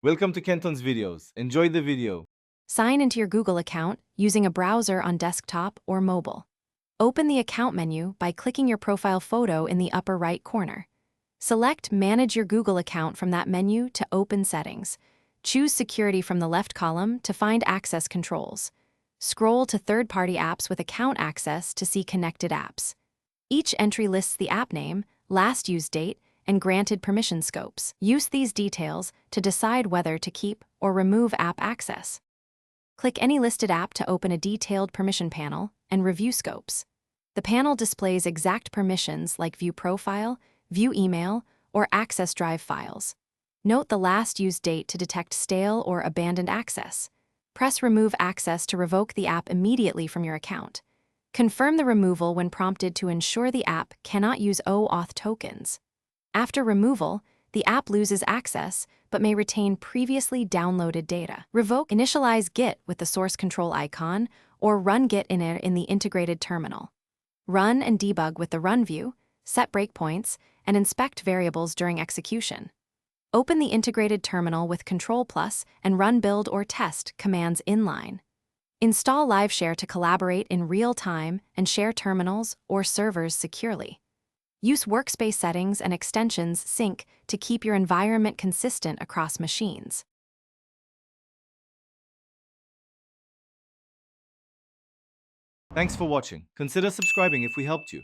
Welcome to Kenton's videos. Enjoy the video. Sign into your Google account using a browser on desktop or mobile. Open the account menu by clicking your profile photo in the upper right corner. Select Manage your Google account from that menu to open settings. Choose Security from the left column to find access controls. Scroll to third-party apps with account access to see connected apps. Each entry lists the app name, last used date, and granted permission scopes. Use these details to decide whether to keep or remove app access. Click any listed app to open a detailed permission panel and review scopes. The panel displays exact permissions like view profile, view email, or access drive files. Note the last used date to detect stale or abandoned access. Press Remove Access to revoke the app immediately from your account. Confirm the removal when prompted to ensure the app cannot use OAuth tokens. After removal, the app loses access but may retain previously downloaded data. Revoke Initialize Git with the source control icon or run Git in the integrated terminal. Run and debug with the Run view, set breakpoints, and inspect variables during execution. Open the integrated terminal with Control+ and run build or test commands inline. Install LiveShare to collaborate in real time and share terminals or servers securely. Use workspace settings and extensions sync to keep your environment consistent across machines. Thanks for watching. Consider subscribing if we helped you.